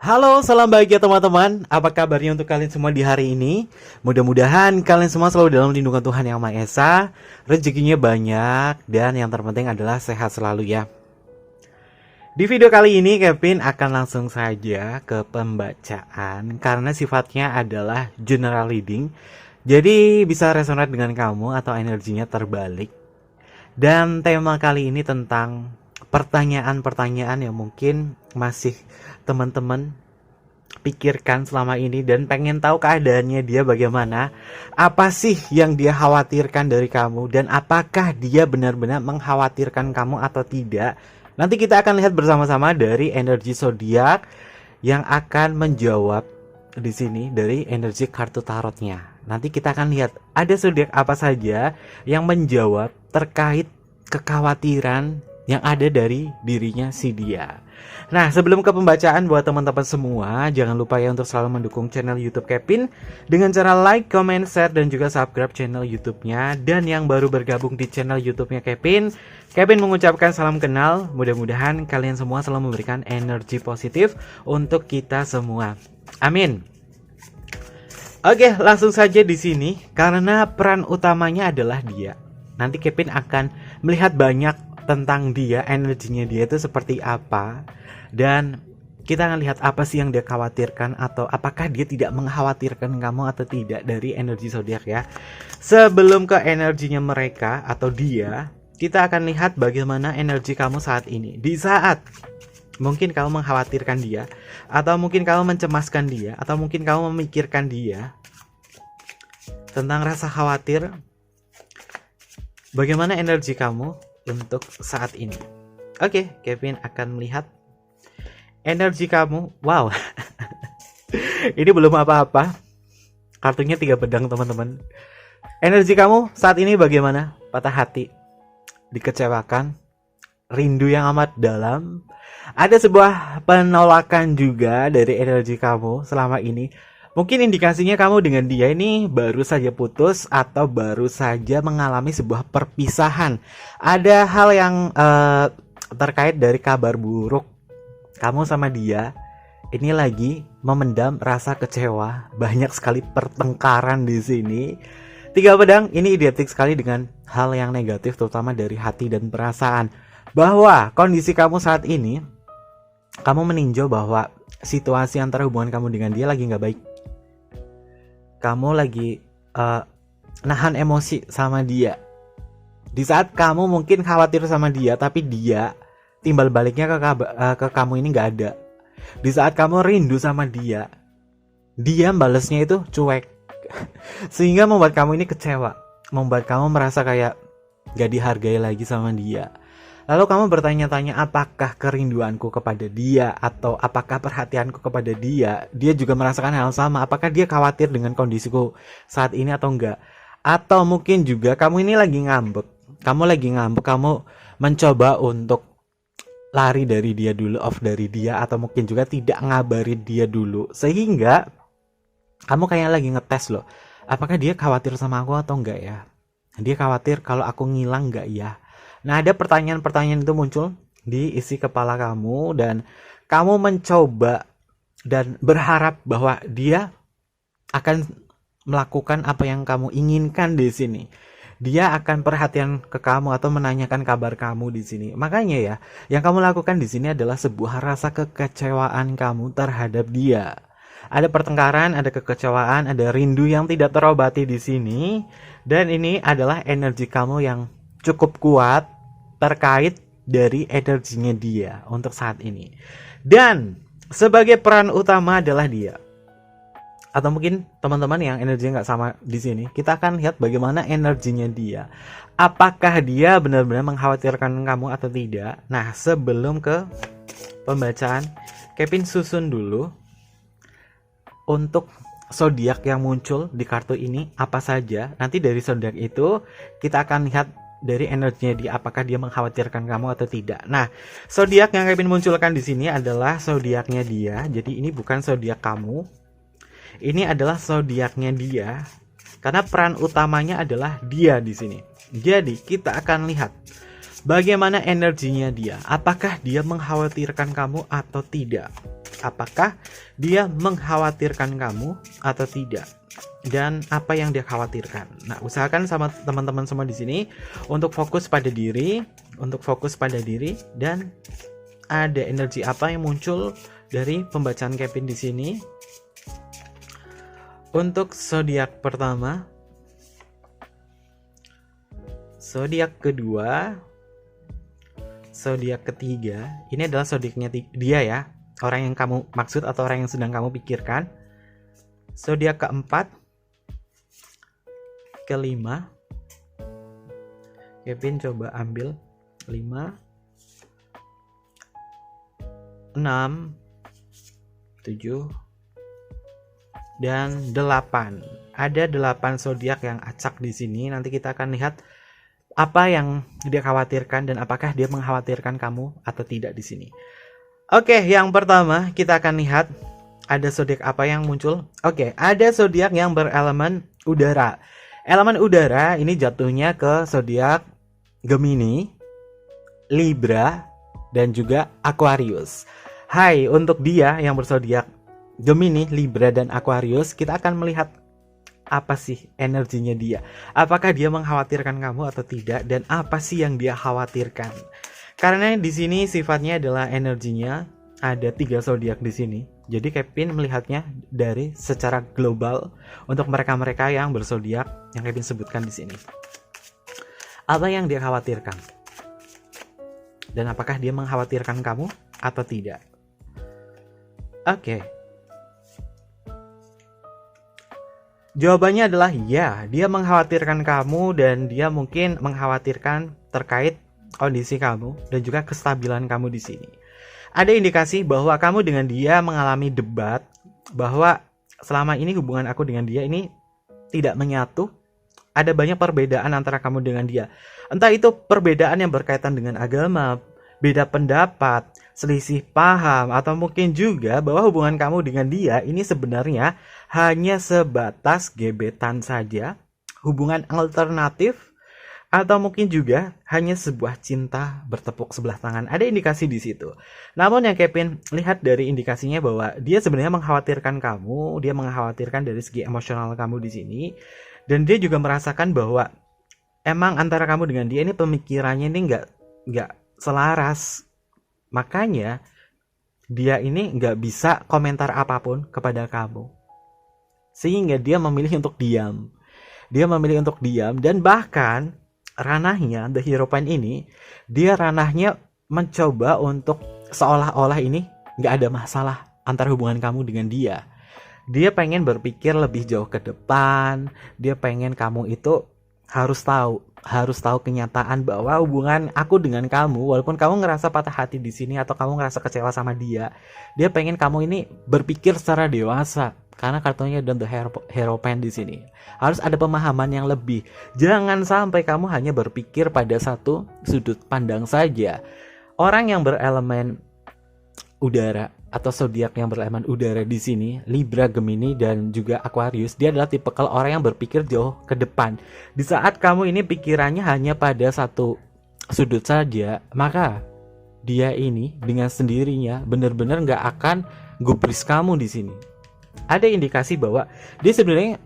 Halo, salam bahagia teman-teman. Apa kabarnya untuk kalian semua di hari ini? Mudah-mudahan kalian semua selalu dalam lindungan Tuhan Yang Maha Esa, rezekinya banyak, dan yang terpenting adalah sehat selalu ya. Di video kali ini Kevin akan langsung saja ke pembacaan karena sifatnya adalah general reading. Jadi bisa resonate dengan kamu atau energinya terbalik. Dan tema kali ini tentang pertanyaan-pertanyaan yang mungkin masih teman-teman pikirkan selama ini dan pengen tahu keadaannya dia bagaimana. Apa sih yang dia khawatirkan dari kamu dan apakah dia benar-benar mengkhawatirkan kamu atau tidak? Nanti kita akan lihat bersama-sama dari energi zodiak yang akan menjawab di sini dari energi kartu tarotnya. Nanti kita akan lihat ada zodiak apa saja yang menjawab terkait kekhawatiran yang ada dari dirinya si dia. Nah, sebelum ke pembacaan buat teman-teman semua, jangan lupa ya untuk selalu mendukung channel YouTube Kevin dengan cara like, comment, share, dan juga subscribe channel YouTube-nya. Dan yang baru bergabung di channel YouTube-nya Kevin mengucapkan salam kenal. Mudah-mudahan kalian semua selalu memberikan energi positif untuk kita semua. Amin. Oke, langsung saja di sini karena peran utamanya adalah dia. Nanti Kevin akan melihat banyak tentang dia, energinya dia itu seperti apa, dan kita akan lihat apa sih yang dia khawatirkan atau apakah dia tidak mengkhawatirkan kamu atau tidak dari energi zodiak ya. Sebelum ke energinya mereka atau dia, kita akan lihat bagaimana energi kamu saat ini. Di saat mungkin kamu mengkhawatirkan dia, atau mungkin kamu mencemaskan dia, atau mungkin kamu memikirkan dia tentang rasa khawatir, bagaimana energi kamu untuk saat ini. Oke, Kevin akan melihat energi kamu. Wow. Ini belum apa-apa. Kartunya 3 pedang, teman-teman. Energi kamu saat ini bagaimana? Patah hati, dikecewakan, rindu yang amat dalam. Ada sebuah penolakan juga dari energi kamu selama ini. Mungkin indikasinya kamu dengan dia ini baru saja putus atau baru saja mengalami sebuah perpisahan. Ada hal yang terkait dari kabar buruk. Kamu sama dia ini lagi memendam rasa kecewa. Banyak sekali pertengkaran di sini. 3 pedang ini identik sekali dengan hal yang negatif, terutama dari hati dan perasaan. Bahwa kondisi kamu saat ini, kamu meninjau bahwa situasi antara hubungan kamu dengan dia lagi gak baik. Kamu lagi nahan emosi sama dia. Di saat kamu mungkin khawatir sama dia, tapi dia timbal baliknya ke kamu ini gak ada. Di saat kamu rindu sama dia, dia balesnya itu cuek. Sehingga membuat kamu ini kecewa, membuat kamu merasa kayak gak dihargai lagi sama dia. Lalu kamu bertanya-tanya, apakah kerinduanku kepada dia atau apakah perhatianku kepada dia? Dia juga merasakan hal sama. Apakah dia khawatir dengan kondisiku saat ini atau enggak? Atau mungkin juga kamu ini lagi ngambek. Kamu mencoba untuk lari dari dia dulu, off dari dia, atau mungkin juga tidak ngabarin dia dulu. Sehingga kamu kayak lagi ngetes loh. Apakah dia khawatir sama aku atau enggak ya? Dia khawatir kalau aku ngilang enggak ya? Nah, ada pertanyaan-pertanyaan itu muncul di isi kepala kamu dan kamu mencoba dan berharap bahwa dia akan melakukan apa yang kamu inginkan di sini. Dia akan perhatian ke kamu atau menanyakan kabar kamu di sini. Makanya ya, yang kamu lakukan di sini adalah sebuah rasa kekecewaan kamu terhadap dia. Ada pertengkaran, ada kekecewaan, ada rindu yang tidak terobati di sini, dan ini adalah energi kamu yang cukup kuat terkait dari energinya dia untuk saat ini. Dan sebagai peran utama adalah dia. Atau mungkin teman-teman yang energinya nggak sama di sini, kita akan lihat bagaimana energinya dia. Apakah dia benar-benar mengkhawatirkan kamu atau tidak? Nah, sebelum ke pembacaan, Kevin susun dulu untuk zodiak yang muncul di kartu ini apa saja. Nanti dari zodiak itu kita akan lihat dari energinya dia, apakah dia mengkhawatirkan kamu atau tidak. Nah, zodiak yang Kevin munculkan di sini adalah zodiaknya dia. Jadi ini bukan zodiak kamu. Ini adalah zodiaknya dia. Karena peran utamanya adalah dia di sini. Jadi kita akan lihat bagaimana energinya dia. Apakah dia mengkhawatirkan kamu atau tidak? Apakah dia mengkhawatirkan kamu atau tidak? Dan apa yang dia khawatirkan? Nah, usahakan sama teman-teman semua di sini untuk fokus pada diri, dan ada energi apa yang muncul dari pembacaan Kevin di sini. Untuk zodiak pertama, zodiak kedua, zodiak ketiga, ini adalah zodiaknya dia ya, orang yang kamu maksud atau orang yang sedang kamu pikirkan. Zodiak keempat, kelima, Kevin coba ambil 5, 6, 7, dan 8. Ada 8 zodiak yang acak di sini. Nanti kita akan lihat apa yang dia khawatirkan dan apakah dia mengkhawatirkan kamu atau tidak di sini. Oke, yang pertama kita akan lihat ada zodiak apa yang muncul. Oke, ada zodiak yang berelemen udara. Elemen udara ini jatuhnya ke zodiak Gemini, Libra, dan juga Aquarius. Hai, untuk dia yang berzodiak Gemini, Libra, dan Aquarius, kita akan melihat apa sih energinya dia. Apakah dia mengkhawatirkan kamu atau tidak, dan apa sih yang dia khawatirkan. Karena di sini sifatnya adalah energinya ada 3 zodiak di sini. Jadi Kevin melihatnya dari secara global untuk mereka-mereka yang berzodiak yang Kevin sebutkan di sini. Apa yang dia khawatirkan? Dan apakah dia mengkhawatirkan kamu atau tidak? Oke. Jawabannya adalah ya, dia mengkhawatirkan kamu dan dia mungkin mengkhawatirkan terkait kondisi kamu dan juga kestabilan kamu di sini. Ada indikasi bahwa kamu dengan dia mengalami debat, bahwa selama ini hubungan aku dengan dia ini tidak menyatu. Ada banyak perbedaan antara kamu dengan dia. Entah itu perbedaan yang berkaitan dengan agama, beda pendapat, selisih paham, atau mungkin juga bahwa hubungan kamu dengan dia ini sebenarnya hanya sebatas gebetan saja, hubungan alternatif, atau mungkin juga hanya sebuah cinta bertepuk sebelah tangan. Ada indikasi di situ. Namun yang Kevin lihat dari indikasinya bahwa dia sebenarnya mengkhawatirkan kamu, dia mengkhawatirkan dari segi emosional kamu di sini, dan dia juga merasakan bahwa emang antara kamu dengan dia ini pemikirannya ini nggak selaras. Makanya dia ini nggak bisa komentar apapun kepada kamu, sehingga dia memilih untuk diam. Dan bahkan ranahnya The Hierophant ini, dia ranahnya mencoba untuk seolah-olah ini nggak ada masalah antara hubungan kamu dengan dia. Dia pengen berpikir lebih jauh ke depan. Dia pengen kamu itu harus tahu kenyataan bahwa hubungan aku dengan kamu, walaupun kamu ngerasa patah hati di sini atau kamu ngerasa kecewa sama dia pengen kamu ini berpikir secara dewasa. Karena kartunya dan The Hierophant di sini harus ada pemahaman yang lebih. Jangan sampai kamu hanya berpikir pada satu sudut pandang saja. Orang yang berelemen udara atau zodiak yang berelemen udara di sini, Libra, Gemini, dan juga Aquarius, dia adalah tipikal orang yang berpikir jauh ke depan. Di saat kamu ini pikirannya hanya pada satu sudut saja, maka dia ini dengan sendirinya benar-benar nggak akan gubris kamu di sini. Ada indikasi bahwa dia sebenarnya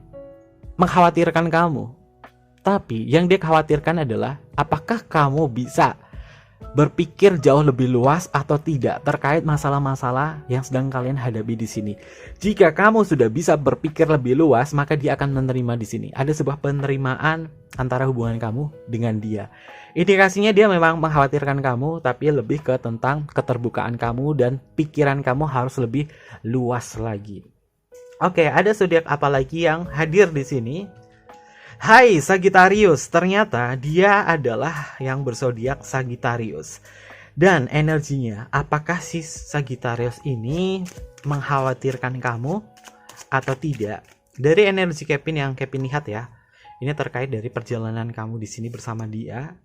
mengkhawatirkan kamu, tapi yang dia khawatirkan adalah apakah kamu bisa berpikir jauh lebih luas atau tidak terkait masalah-masalah yang sedang kalian hadapi di sini. Jika kamu sudah bisa berpikir lebih luas, maka dia akan menerima di sini. Ada sebuah penerimaan antara hubungan kamu dengan dia. Indikasinya dia memang mengkhawatirkan kamu, tapi lebih ke tentang keterbukaan kamu dan pikiran kamu harus lebih luas lagi. Oke, ada zodiak apa lagi yang hadir di sini? Hai Sagittarius, ternyata dia adalah yang berzodiak Sagittarius. Dan energinya, apakah si Sagittarius ini mengkhawatirkan kamu atau tidak? Dari energi Kevin yang Kevin lihat ya, ini terkait dari perjalanan kamu di sini bersama dia.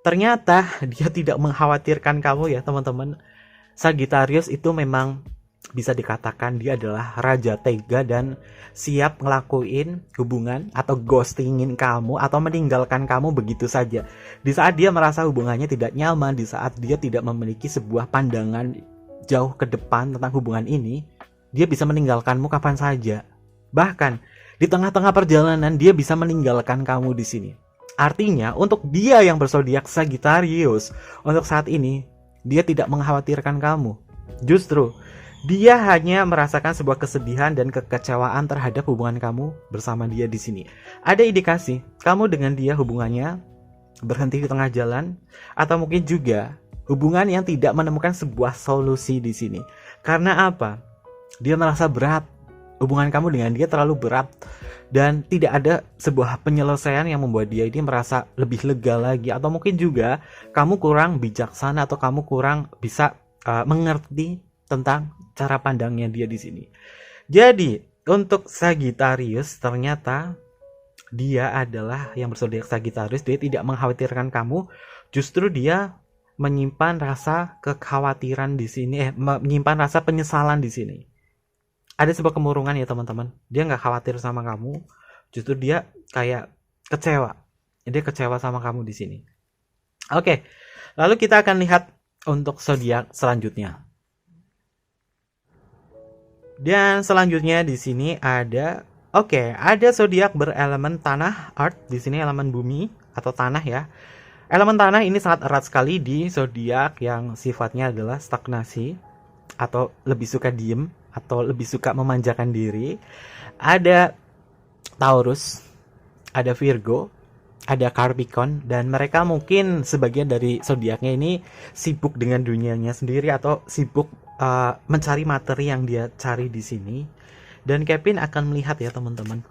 Ternyata dia tidak mengkhawatirkan kamu ya teman-teman. Sagittarius itu memang bisa dikatakan dia adalah raja tega dan siap ngelakuin hubungan atau ghostingin kamu atau meninggalkan kamu begitu saja. Di saat dia merasa hubungannya tidak nyaman, di saat dia tidak memiliki sebuah pandangan jauh ke depan tentang hubungan ini, dia bisa meninggalkanmu kapan saja. Bahkan di tengah-tengah perjalanan dia bisa meninggalkan kamu di sini. Artinya untuk dia yang berzodiak Sagittarius, untuk saat ini dia tidak mengkhawatirkan kamu. Justru dia hanya merasakan sebuah kesedihan dan kekecewaan terhadap hubungan kamu bersama dia di sini. Ada indikasi kamu dengan dia hubungannya berhenti di tengah jalan, atau mungkin juga hubungan yang tidak menemukan sebuah solusi di sini. Karena apa? Dia merasa berat. Hubungan kamu dengan dia terlalu berat dan tidak ada sebuah penyelesaian yang membuat dia ini merasa lebih lega lagi, atau mungkin juga kamu kurang bijaksana atau kamu kurang bisa mengerti tentang cara pandangnya dia di sini. Jadi untuk Sagittarius, ternyata dia adalah yang berzodiak Sagittarius. Dia tidak mengkhawatirkan kamu, justru dia menyimpan rasa kekhawatiran di sini, menyimpan rasa penyesalan di sini. Ada sebuah kemurungan ya teman-teman. Dia nggak khawatir sama kamu, justru dia kayak kecewa. Dia kecewa sama kamu di sini. Oke, lalu kita akan lihat untuk zodiak selanjutnya. Dan selanjutnya di sini ada zodiak berelemen tanah, earth. Di sini elemen bumi atau tanah ya. Elemen tanah ini sangat erat sekali di zodiak yang sifatnya adalah stagnasi atau lebih suka diem atau lebih suka memanjakan diri. Ada Taurus, ada Virgo, ada Capricorn, dan mereka mungkin sebagian dari zodiaknya ini sibuk dengan dunianya sendiri atau sibuk mencari materi yang dia cari di sini. Dan Kevin akan melihat ya teman-teman,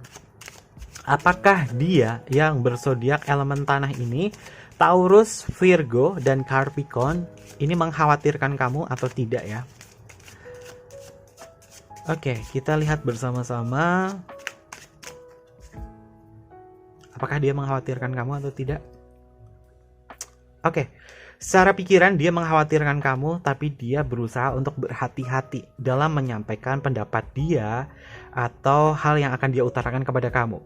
apakah dia yang berzodiak elemen tanah ini, Taurus, Virgo, dan Capricorn, ini mengkhawatirkan kamu atau tidak ya. Oke, kita lihat bersama-sama apakah dia mengkhawatirkan kamu atau tidak. Oke, secara pikiran dia mengkhawatirkan kamu, tapi dia berusaha untuk berhati-hati dalam menyampaikan pendapat dia atau hal yang akan dia utarakan kepada kamu.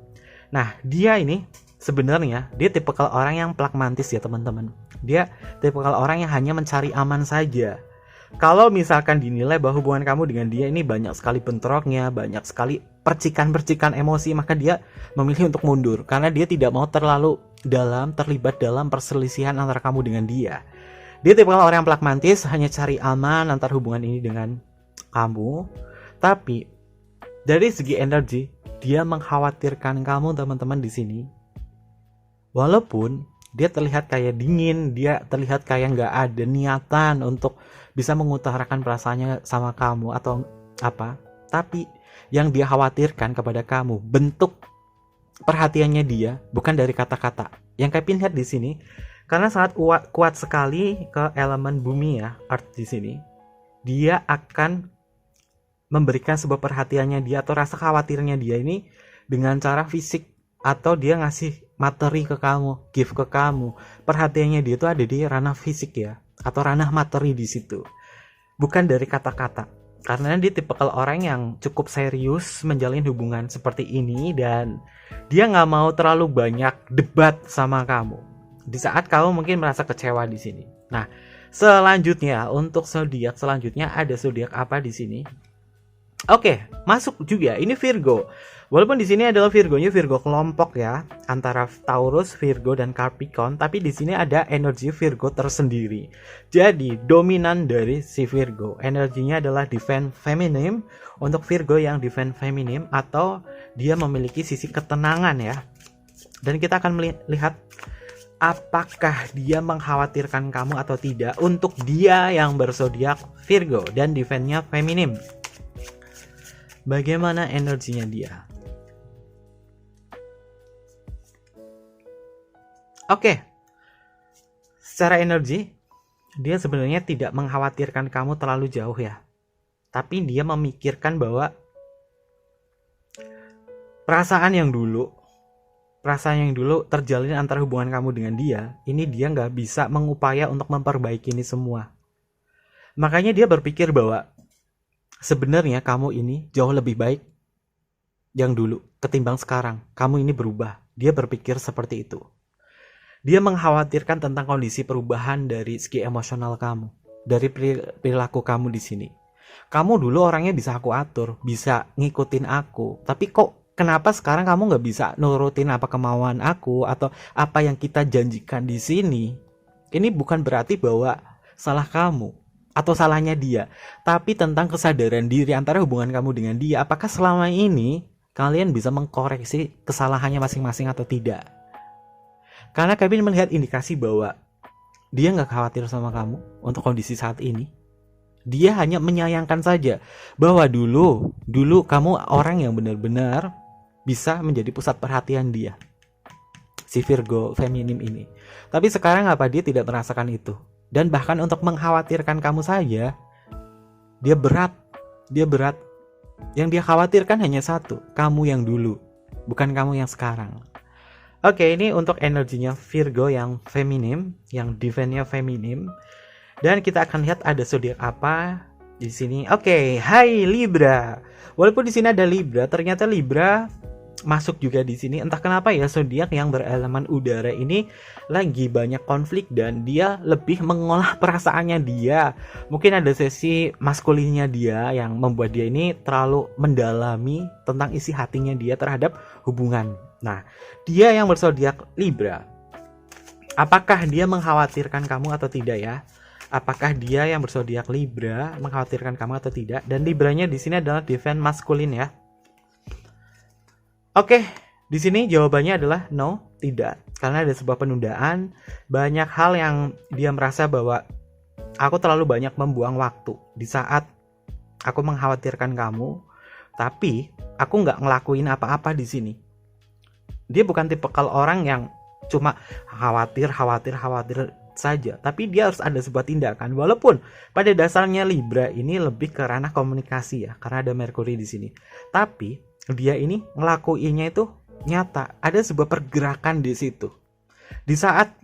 Nah, dia ini sebenarnya dia tipikal orang yang pragmatis ya teman-teman. Dia tipikal orang yang hanya mencari aman saja. Kalau misalkan dinilai bahwa hubungan kamu dengan dia ini banyak sekali bentroknya, banyak sekali percikan-percikan emosi, maka dia memilih untuk mundur karena dia tidak mau terlalu terlibat dalam perselisihan antara kamu dengan dia. Dia tipikal orang yang pragmatis, hanya cari aman antar hubungan ini dengan kamu. Tapi dari segi energi, dia mengkhawatirkan kamu teman-teman di sini. Walaupun dia terlihat kayak dingin, dia terlihat kayak nggak ada niatan untuk bisa mengutarakan perasaannya sama kamu atau apa, tapi yang dia khawatirkan kepada kamu bentuk perhatiannya dia, bukan dari kata-kata. Yang Kevin lihat di sini, karena sangat kuat sekali ke elemen bumi ya, earth di sini, dia akan memberikan sebuah perhatiannya dia atau rasa khawatirnya dia ini dengan cara fisik, atau dia ngasih materi ke kamu, gift ke kamu. Perhatiannya dia itu ada di ranah fisik ya, atau ranah materi di situ, bukan dari kata-kata. Karena dia tipikal orang yang cukup serius menjalin hubungan seperti ini, dan dia nggak mau terlalu banyak debat sama kamu di saat kamu mungkin merasa kecewa di sini. Nah, selanjutnya untuk zodiak selanjutnya ada zodiak apa di sini? Oke, masuk juga ini Virgo. Walaupun di sini adalah Virgonya Virgo kelompok ya, antara Taurus, Virgo dan Capricorn, tapi di sini ada energi Virgo tersendiri. Jadi, dominan dari si Virgo, energinya adalah divine feminine. Untuk Virgo yang divine feminine, atau dia memiliki sisi ketenangan ya. Dan kita akan melihat apakah dia mengkhawatirkan kamu atau tidak untuk dia yang berzodiak Virgo dan divine-nya feminine. Bagaimana energinya dia? Oke. Secara energi, dia sebenarnya tidak mengkhawatirkan kamu terlalu jauh ya. Tapi dia memikirkan bahwa perasaan yang dulu terjalin antara hubungan kamu dengan dia, ini dia nggak bisa mengupaya untuk memperbaiki ini semua. Makanya dia berpikir bahwa sebenarnya kamu ini jauh lebih baik yang dulu ketimbang sekarang. Kamu ini berubah. Dia berpikir seperti itu. Dia mengkhawatirkan tentang kondisi perubahan dari segi emosional kamu. dari perilaku kamu di sini. Kamu dulu orangnya bisa aku atur, bisa ngikutin aku, tapi kok kenapa sekarang kamu nggak bisa nurutin apa kemauan aku atau apa yang kita janjikan di sini? Ini bukan berarti bahwa salah kamu atau salahnya dia, tapi tentang kesadaran diri antara hubungan kamu dengan dia. Apakah selama ini kalian bisa mengkoreksi kesalahannya masing-masing atau tidak? Karena Kevin melihat indikasi bahwa dia nggak khawatir sama kamu untuk kondisi saat ini. Dia hanya menyayangkan saja bahwa dulu kamu orang yang benar-benar bisa menjadi pusat perhatian dia, si Virgo feminim ini. Tapi sekarang apa dia tidak merasakan itu? Dan bahkan untuk mengkhawatirkan kamu saja, dia berat. Yang dia khawatirkan hanya satu, kamu yang dulu, bukan kamu yang sekarang. Oke, ini untuk energinya Virgo yang feminim, yang divine-nya feminim. Dan kita akan lihat ada zodiak apa di sini. Oke, hai Libra. Walaupun di sini ada Libra, ternyata Libra masuk juga di sini. Entah kenapa ya, zodiak yang berelemen udara ini lagi banyak konflik dan dia lebih mengolah perasaannya dia. Mungkin ada sesi maskulinnya dia yang membuat dia ini terlalu mendalami tentang isi hatinya dia terhadap hubungan. Nah, dia yang berzodiak Libra. Apakah dia mengkhawatirkan kamu atau tidak ya? Apakah dia yang berzodiak Libra mengkhawatirkan kamu atau tidak? Dan Libranya di sini adalah divine maskulin ya. Oke, di sini jawabannya adalah no, tidak. Karena ada sebuah penundaan, banyak hal yang dia merasa bahwa aku terlalu banyak membuang waktu di saat aku mengkhawatirkan kamu, tapi aku nggak ngelakuin apa-apa di sini. Dia bukan tipikal orang yang cuma khawatir saja, tapi dia harus ada sebuah tindakan. Walaupun pada dasarnya Libra ini lebih ke ranah komunikasi ya, karena ada Merkuri di sini. Tapi dia ini ngelakuinnya itu nyata, ada sebuah pergerakan di situ. Di saat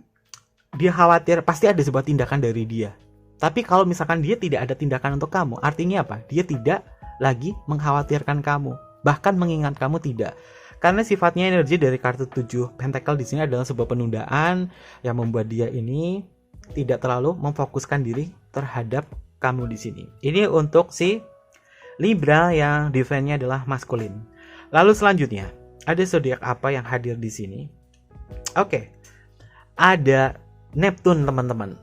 dia khawatir, pasti ada sebuah tindakan dari dia. Tapi kalau misalkan dia tidak ada tindakan untuk kamu, artinya apa? Dia tidak lagi mengkhawatirkan kamu, bahkan mengingat kamu tidak. Karena sifatnya energi dari kartu 7 Pentacle di sini adalah sebuah penundaan yang membuat dia ini tidak terlalu memfokuskan diri terhadap kamu di sini. Ini untuk si Libra yang divine-nya adalah maskulin. Lalu selanjutnya, ada zodiak apa yang hadir di sini? Oke. Ada Neptune, teman-teman.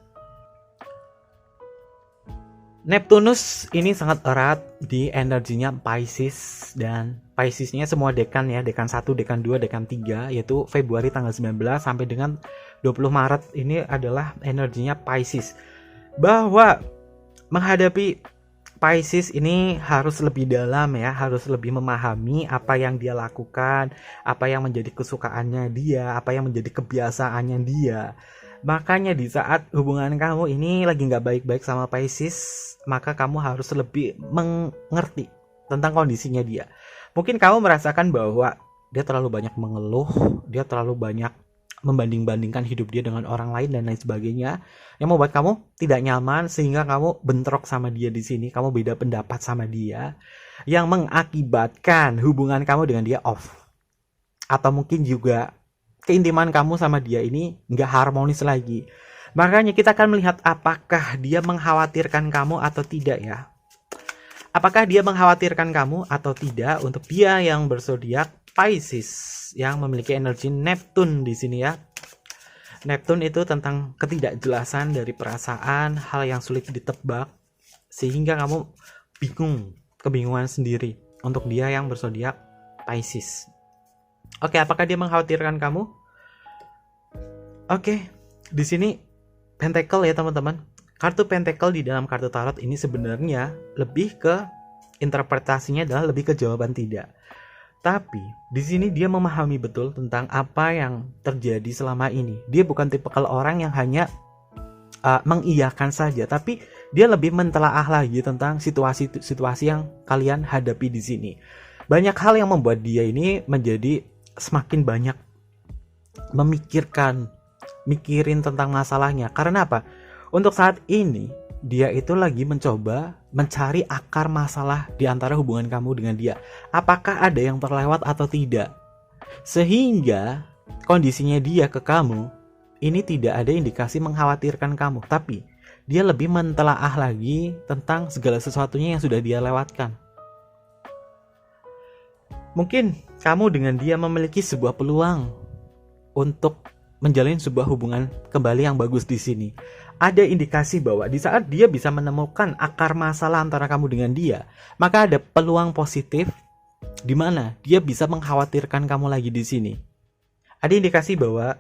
Neptunus ini sangat erat di energinya Pisces, dan Piscesnya semua dekan ya, dekan 1, dekan 2, dekan 3, yaitu Februari tanggal 19 sampai dengan 20 Maret ini adalah energinya Pisces. Bahwa menghadapi Pisces ini harus lebih dalam ya, harus lebih memahami apa yang dia lakukan, apa yang menjadi kesukaannya dia, apa yang menjadi kebiasaannya dia. Makanya di saat hubungan kamu ini lagi gak baik-baik sama Pisces, maka kamu harus lebih mengerti tentang kondisinya dia. Mungkin kamu merasakan bahwa dia terlalu banyak mengeluh, dia terlalu banyak membanding-bandingkan hidup dia dengan orang lain dan lain sebagainya, yang membuat kamu tidak nyaman sehingga kamu bentrok sama dia di sini, kamu beda pendapat sama dia, yang mengakibatkan hubungan kamu dengan dia off. Atau mungkin juga keintiman kamu sama dia ini nggak harmonis lagi. Makanya kita akan melihat apakah dia mengkhawatirkan kamu atau tidak ya. Apakah dia mengkhawatirkan kamu atau tidak untuk dia yang berzodiak Pisces yang memiliki energi Neptune di sini ya. Neptune itu tentang ketidakjelasan dari perasaan, hal yang sulit ditebak sehingga kamu bingung, kebingungan sendiri untuk dia yang berzodiak Pisces. Oke, apakah dia mengkhawatirkan kamu? Oke, di sini Pentacle ya teman-teman. Kartu Pentacle di dalam kartu tarot ini sebenarnya lebih ke interpretasinya adalah lebih ke jawaban tidak. Tapi di sini dia memahami betul tentang apa yang terjadi selama ini. Dia bukan tipikal orang yang hanya mengiyakan saja, tapi dia lebih mentelaah lagi tentang situasi yang kalian hadapi di sini. Banyak hal yang membuat dia ini menjadi semakin banyak mikirin tentang masalahnya. Karena apa? Untuk saat ini dia itu lagi mencoba mencari akar masalah di antara hubungan kamu dengan dia. Apakah ada yang terlewat atau tidak? Sehingga kondisinya dia ke kamu ini tidak ada indikasi mengkhawatirkan kamu, tapi Dia lebih mentelaah lagi tentang segala sesuatunya yang sudah dia lewatkan. Mungkin kamu dengan dia memiliki sebuah peluang untuk menjalin sebuah hubungan kembali yang bagus di sini. Ada indikasi bahwa di saat dia bisa menemukan akar masalah antara kamu dengan dia, maka ada peluang positif di mana dia bisa mengkhawatirkan kamu lagi di sini. Ada indikasi bahwa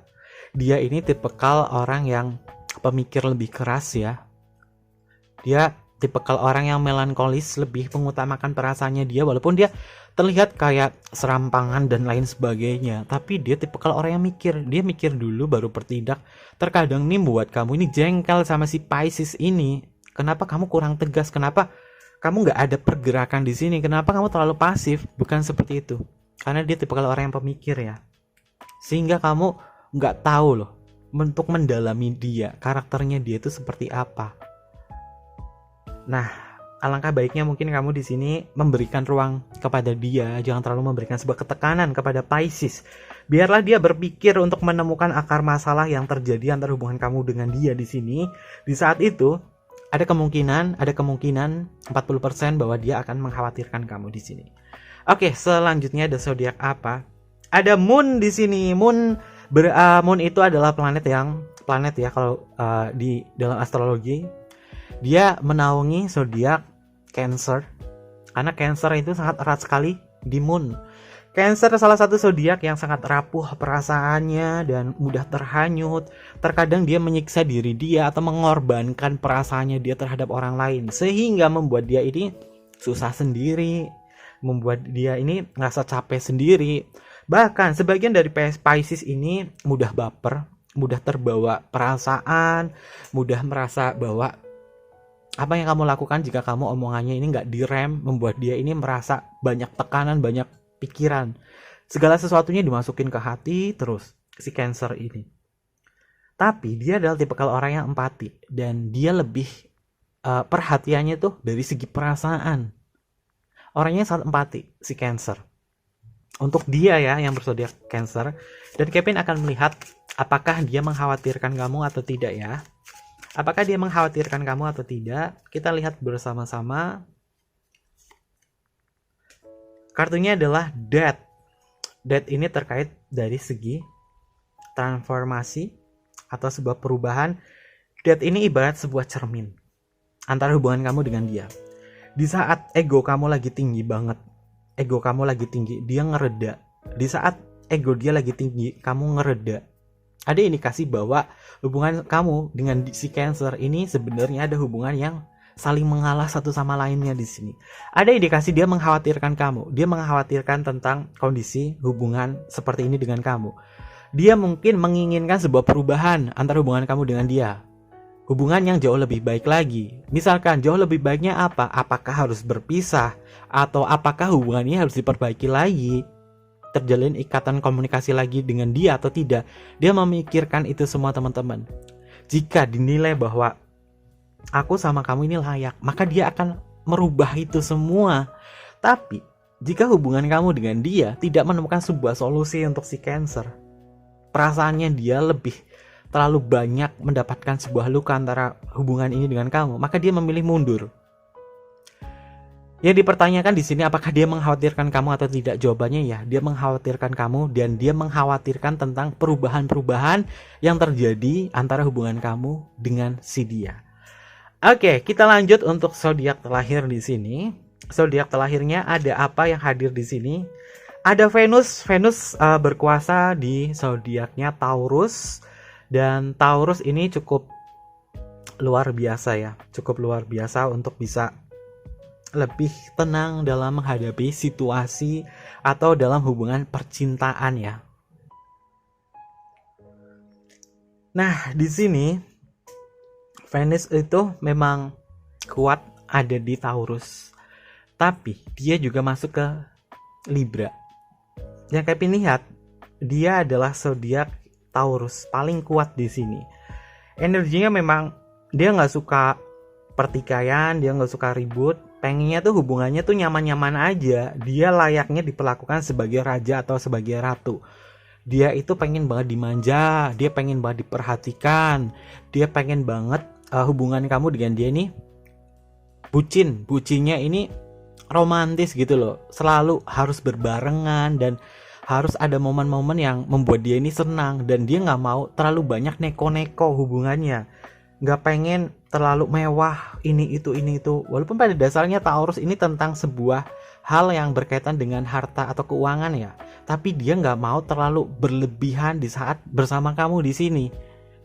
dia ini tipikal orang yang pemikir lebih keras ya. Dia tipikal orang yang melankolis, lebih mengutamakan perasaannya dia, walaupun dia terlihat kayak serampangan dan lain sebagainya, tapi dia tipikal orang yang dia mikir dulu baru bertindak. Terkadang nih buat kamu ini jengkel sama si Pisces ini. Kenapa kamu kurang tegas? Kenapa kamu nggak ada pergerakan di sini? Kenapa kamu terlalu pasif? Bukan seperti itu. Karena dia tipikal orang yang pemikir ya. Sehingga kamu nggak tahu loh untuk mendalami dia, karakternya dia itu seperti apa. Nah, alangkah baiknya mungkin kamu di sini memberikan ruang kepada dia, jangan terlalu memberikan sebuah ketekanan kepada Pisces. Biarlah dia berpikir untuk menemukan akar masalah yang terjadi antara hubungan kamu dengan dia di sini. Di saat itu, ada kemungkinan 40% bahwa dia akan mengkhawatirkan kamu di sini. Oke, selanjutnya ada zodiak apa? Ada Moon di sini. Moon itu adalah planet ya kalau di dalam astrologi. Dia menaungi zodiak Cancer, karena Cancer itu sangat erat sekali di Moon. Cancer salah satu zodiak yang sangat rapuh perasaannya dan mudah terhanyut. Terkadang dia menyiksa diri dia atau mengorbankan perasaannya dia terhadap orang lain, sehingga membuat dia ini susah sendiri, membuat dia ini ngerasa capek sendiri. Bahkan sebagian dari Pisces ini mudah baper, mudah terbawa perasaan, mudah merasa bahwa apa yang kamu lakukan jika kamu omongannya ini nggak direm, membuat dia ini merasa banyak tekanan, banyak pikiran. Segala sesuatunya dimasukin ke hati terus, si Cancer ini. Tapi dia adalah tipikal orang yang empati. Dan dia lebih perhatiannya tuh dari segi perasaan. Orangnya sangat empati, si Cancer. Untuk dia ya, yang berzodiak Cancer. Dan Kevin akan melihat apakah dia mengkhawatirkan kamu atau tidak ya. Apakah dia mengkhawatirkan kamu atau tidak? Kita lihat bersama-sama. Kartunya adalah Death. Death ini terkait dari segi transformasi atau sebuah perubahan. Death ini ibarat sebuah cermin antara hubungan kamu dengan dia. Di saat ego kamu lagi tinggi banget, dia ngereda. Di saat ego dia lagi tinggi, kamu ngereda. Ada indikasi bahwa hubungan kamu dengan si Cancer ini sebenarnya ada hubungan yang saling mengalah satu sama lainnya di sini. Ada indikasi dia mengkhawatirkan kamu. Dia mengkhawatirkan tentang kondisi hubungan seperti ini dengan kamu. Dia mungkin menginginkan sebuah perubahan antara hubungan kamu dengan dia. Hubungan yang jauh lebih baik lagi. Misalkan jauh lebih baiknya apa? Apakah harus berpisah? Atau apakah hubungan ini harus diperbaiki lagi? Terjalin ikatan komunikasi lagi dengan dia atau tidak? Dia memikirkan itu semua teman-teman. Jika dinilai bahwa aku sama kamu ini layak, maka dia akan merubah itu semua. Tapi jika hubungan kamu dengan dia tidak menemukan sebuah solusi untuk si Cancer, perasaannya dia lebih terlalu banyak mendapatkan sebuah luka antara hubungan ini dengan kamu, maka dia memilih mundur. Yang dipertanyakan di sini apakah dia mengkhawatirkan kamu atau tidak? Jawabannya ya, dia mengkhawatirkan kamu dan dia mengkhawatirkan tentang perubahan-perubahan yang terjadi antara hubungan kamu dengan si dia. Oke, kita lanjut untuk zodiak terlahir di sini. Zodiak terlahirnya ada apa yang hadir di sini? Ada Venus. Venus berkuasa di zodiaknya Taurus, dan Taurus ini cukup luar biasa ya, cukup luar biasa untuk bisa lebih tenang dalam menghadapi situasi atau dalam hubungan percintaan ya. Nah, di sini Venus itu memang kuat ada di Taurus, tapi dia juga masuk ke Libra. Yang Kevin lihat, dia adalah zodiak Taurus paling kuat di sini. Energinya memang dia nggak suka pertikaian, dia nggak suka ribut. Pengennya tuh hubungannya tuh nyaman-nyaman aja. Dia layaknya diperlakukan sebagai raja atau sebagai ratu. Dia itu pengen banget dimanja, dia pengen banget diperhatikan, dia pengen banget hubungan kamu dengan dia ini bucinnya ini romantis gitu loh, selalu harus berbarengan dan harus ada momen-momen yang membuat dia ini senang, dan dia nggak mau terlalu banyak neko-neko hubungannya, nggak pengen terlalu mewah ini itu. Walaupun pada dasarnya Taurus ini tentang sebuah hal yang berkaitan dengan harta atau keuangan ya, tapi dia nggak mau terlalu berlebihan di saat bersama kamu di sini.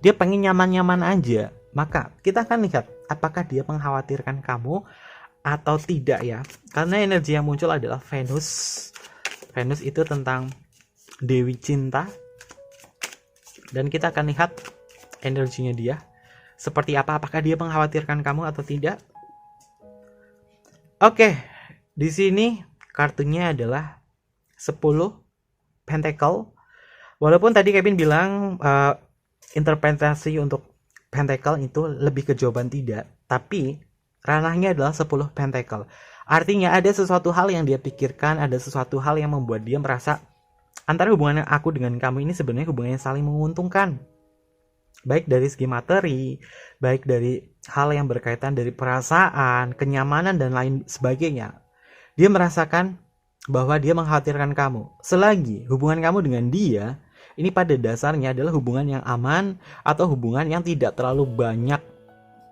Dia pengen nyaman-nyaman aja. Maka kita akan lihat apakah dia mengkhawatirkan kamu atau tidak ya. Karena energi yang muncul adalah Venus. Venus itu tentang Dewi Cinta. Dan kita akan lihat energinya dia seperti apa, apakah dia mengkhawatirkan kamu atau tidak. Oke, di sini kartunya adalah 10 Pentacle. Walaupun tadi Kevin bilang interpretasi untuk Pentacle itu lebih ke jawaban tidak, tapi ranahnya adalah 10 Pentacle. Artinya ada sesuatu hal yang dia pikirkan, ada sesuatu hal yang membuat dia merasa antara hubungan aku dengan kamu ini sebenarnya hubungan yang saling menguntungkan. Baik dari segi materi, baik dari hal yang berkaitan dari perasaan, kenyamanan dan lain sebagainya. Dia merasakan bahwa dia mengkhawatirkan kamu. Selagi hubungan kamu dengan dia ini pada dasarnya adalah hubungan yang aman atau hubungan yang tidak terlalu banyak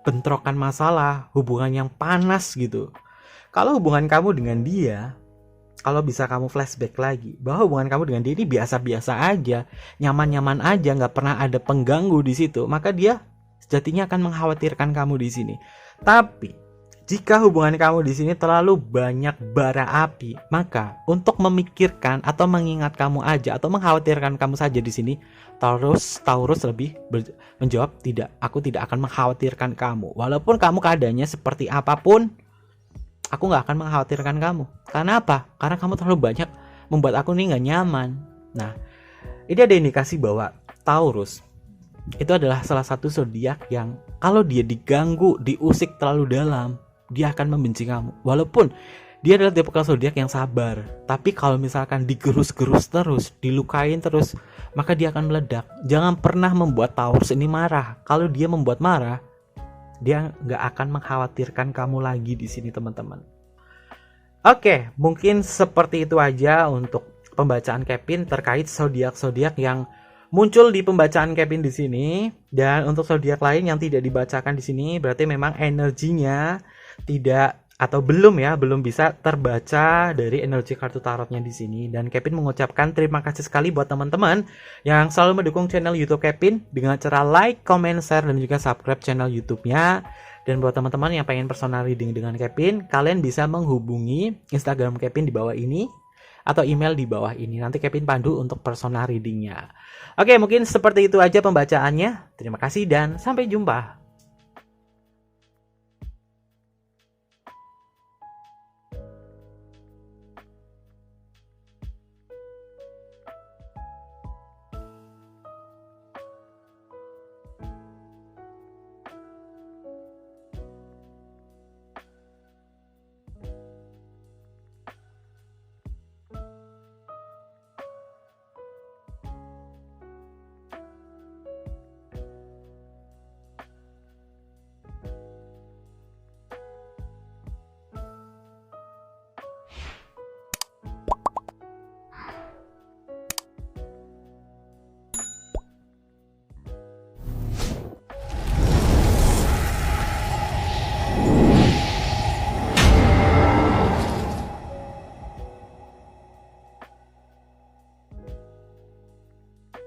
bentrokan masalah, hubungan yang panas gitu. Kalau hubungan kamu dengan dia, kalau bisa kamu flashback lagi bahwa hubungan kamu dengan dia ini biasa-biasa aja, nyaman-nyaman aja, nggak pernah ada pengganggu di situ, maka dia sejatinya akan mengkhawatirkan kamu di sini. Tapi jika hubungan kamu di sini terlalu banyak bara api, maka untuk memikirkan atau mengingat kamu aja atau mengkhawatirkan kamu saja di sini, Taurus lebih menjawab tidak, aku tidak akan mengkhawatirkan kamu. Walaupun kamu keadaannya seperti apapun, aku nggak akan mengkhawatirkan kamu. Karena apa? Karena kamu terlalu banyak membuat aku nih nggak nyaman. Nah, ini ada indikasi bahwa Taurus itu adalah salah satu zodiak yang kalau dia diganggu, diusik terlalu dalam, dia akan membenci kamu. Walaupun dia adalah tipe zodiak yang sabar, tapi kalau misalkan digerus-gerus terus, dilukain terus, maka dia akan meledak. Jangan pernah membuat Taurus ini marah. Kalau dia membuat marah, dia nggak akan mengkhawatirkan kamu lagi di sini, teman-teman. Oke, mungkin seperti itu aja untuk pembacaan Kevin terkait zodiak-zodiak yang muncul di pembacaan Kevin di sini. Dan untuk zodiak lain yang tidak dibacakan di sini, berarti memang energinya tidak atau belum bisa terbaca dari energi kartu tarotnya di sini. Dan Kevin mengucapkan terima kasih sekali buat teman-teman yang selalu mendukung channel YouTube Kevin dengan cara like, comment, share, dan juga subscribe channel YouTube-nya. Dan buat teman-teman yang pengen personal reading dengan Kevin, kalian bisa menghubungi Instagram Kevin di bawah ini atau email di bawah ini. Nanti Kevin pandu untuk personal readingnya. Oke, mungkin seperti itu aja pembacaannya. Terima kasih dan sampai jumpa.